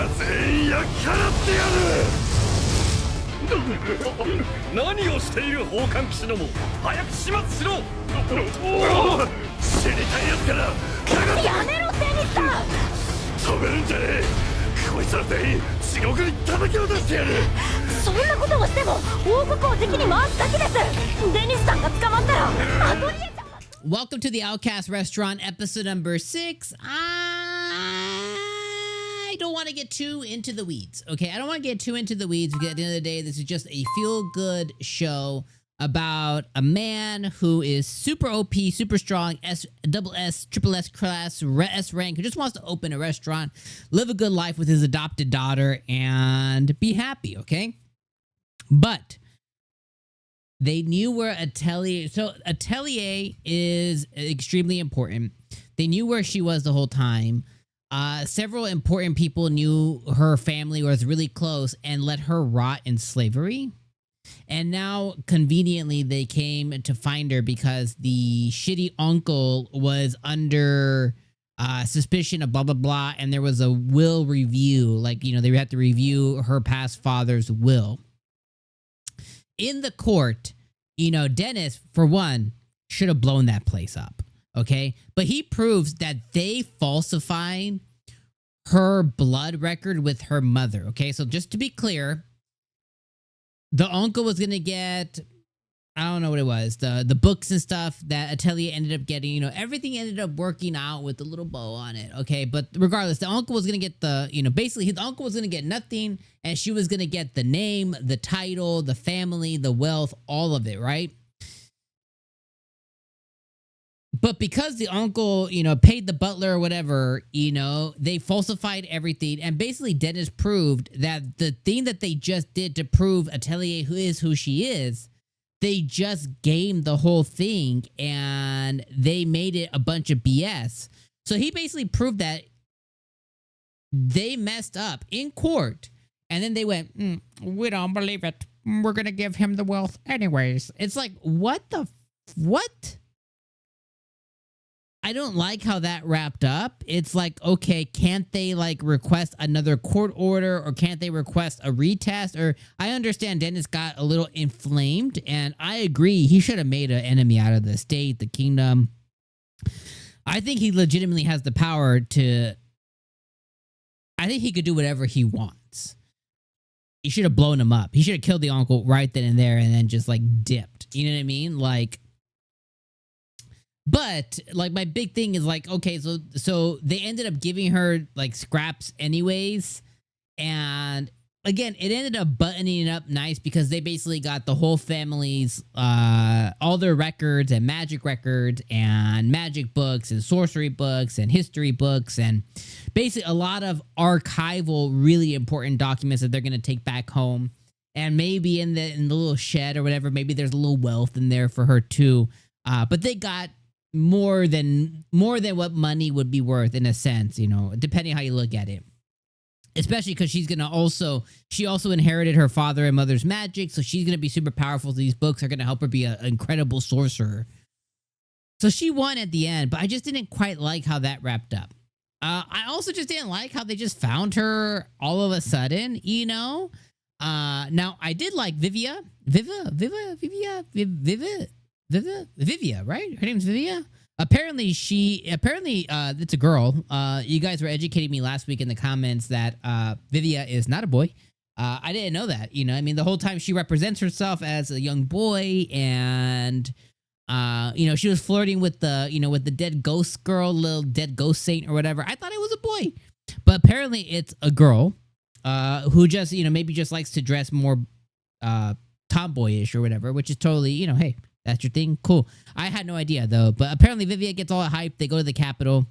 ら全員やっからってやる。何をしている宝冠騎士ども、早く始末しろ。死にたいやつからかかってやめろデニスさん。止めるんじゃねえ。こいつら全員地獄に叩き落としてやる。そんなことをしても王国を敵に回すだけです。デニスさんが捕まったらアトリエちゃんが。 Welcome to the Outcast restaurant, episode number 6. I don't want to get too into the weeds, okay? I don't want to get too into the weeds because at the end of the day, this is just a feel-good show about a man who is super OP, super strong, double S, triple S class, S rank, who just wants to open a restaurant, live a good life with his adopted daughter, and be happy, okay? But they knew where Atelier... So Atelier is extremely important. They knew where she was the whole time. Several important people knew her family was really close and let her rot in slavery. And now, conveniently, they came to find her because the shitty uncle was under suspicion of blah, blah, blah. And there was a will review. Like, you know, they had to review her past father's will. In the court, you know, Dennis, for one, should have blown that place up. Okay? But he proves that they falsified her blood record with her mother. Okay? So just to be clear, the uncle was going to get, I don't know what it was, the books and stuff that Atelier ended up getting. You know, everything ended up working out with the little bow on it. Okay? But regardless, the uncle was going to get the, you know, basically the uncle was going to get nothing, and she was going to get the name, the title, the family, the wealth, all of it, right? But because the uncle, you know, paid the butler or whatever, you know, they falsified everything. And basically Dennis proved that the thing that they just did to prove Atelier who she is, they just gamed the whole thing and they made it a bunch of BS. So he basically proved that they messed up in court. And then they went, we don't believe it. We're going to give him the wealth anyways. It's like, what? I don't like how that wrapped up. It's like, okay, can't they like request another court order, or can't they request a retest? Or I understand Dennis got a little inflamed, and I agree he should have made an enemy out of the state, the kingdom. I think he legitimately has the power to, I think he could do whatever he wants. He should have blown him up. He should have killed the uncle right then and there and then just like dipped. You know what I mean? Like, but like my big thing is like, okay, so they ended up giving her like scraps anyways. And again, it ended up buttoning it up nice because they basically got the whole family's, all their records and magic records and magic books and sorcery books and history books and basically a lot of archival, really important documents that they're going to take back home. And maybe in the little shed or whatever, maybe there's a little wealth in there for her too. But they got more than what money would be worth in a sense, you know, depending how you look at it. Especially because she also inherited her father and mother's magic, so she's going to be super powerful. These books are going to help her be an incredible sorcerer. So she won at the end, but I just didn't quite like how that wrapped up. I also just didn't like how they just found her all of a sudden, you know? Now, I did like Vivia, right? Her name's Vivia. Apparently, it's a girl. You guys were educating me last week in the comments that Vivia is not a boy. I didn't know that. You know, I mean, the whole time she represents herself as a young boy, and you know, she was flirting with the dead ghost girl, little dead ghost saint or whatever. I thought it was a boy, but apparently it's a girl who just, you know, maybe just likes to dress more tomboyish or whatever, which is totally, you know, hey. That's your thing? Cool. I had no idea, though. But apparently, Vivia gets all hyped. They go to the Capitol.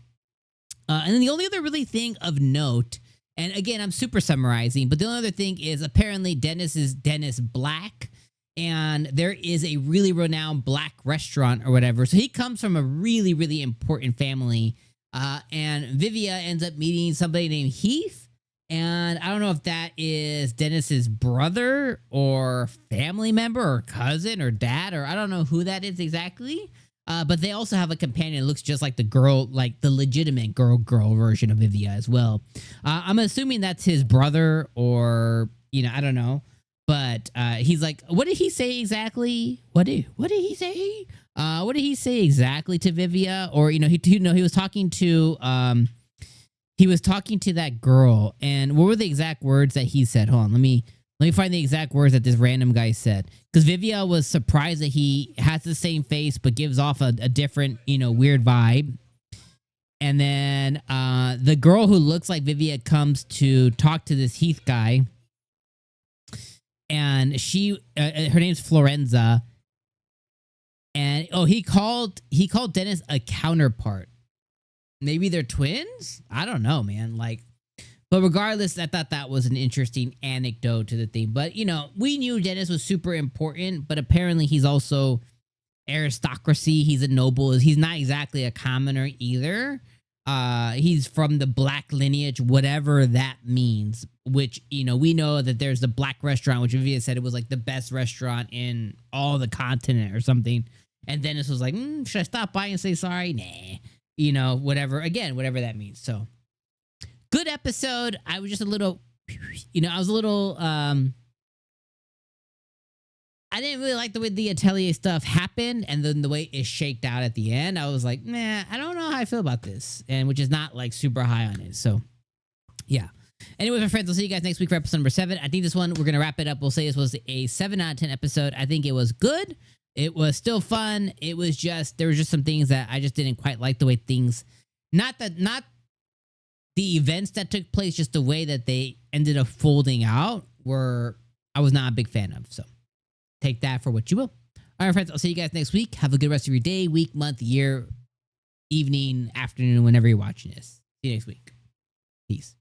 And then the only other really thing of note, and again, I'm super summarizing, but the only other thing is apparently Dennis is Dennis Black, and there is a really renowned black restaurant or whatever. So he comes from a really, really important family. And Vivia ends up meeting somebody named Heath. And I don't know if that is Dennis's brother or family member or cousin or dad, or I don't know who that is exactly. But they also have a companion that looks just like the girl, like the legitimate girl version of Vivia as well. I'm assuming that's his brother, or I don't know. But he's like, what did he say exactly? What did he say? What did he say exactly to Vivia? Or he was talking to that girl, and what were the exact words that he said? Hold on, let me find the exact words that this random guy said, because Vivia was surprised that he has the same face but gives off a different weird vibe. And then the girl who looks like Vivia comes to talk to this Heath guy, and her name's Florenza, and he called Dennis a counterpart. Maybe they're twins? I don't know, man. But regardless, I thought that was an interesting anecdote to the thing. But, we knew Dennis was super important, but apparently he's also aristocracy. He's a noble. He's not exactly a commoner either. He's from the black lineage, whatever that means, which, we know that there's the black restaurant, which Vivia said it was like the best restaurant in all the continent or something. And Dennis was like, should I stop by and say sorry? Nah. Whatever. Again, whatever that means. So good episode. I was just a little, I didn't really like the way the Atelier stuff happened, and then the way it shaked out at the end. I was like, nah, I don't know how I feel about this, and which is not super high on it. So, yeah. Anyway, my friends, I'll see you guys next week for episode number 7. I think this one, we're going to wrap it up. We'll say this was a 7 out of 10 episode. I think it was good. It was still fun. It was just, there was just some things that I just didn't quite like the way things, not the events that took place, just the way that they ended up folding out I was not a big fan of. So take that for what you will. All right, friends, I'll see you guys next week. Have a good rest of your day, week, month, year, evening, afternoon, whenever you're watching this. See you next week. Peace.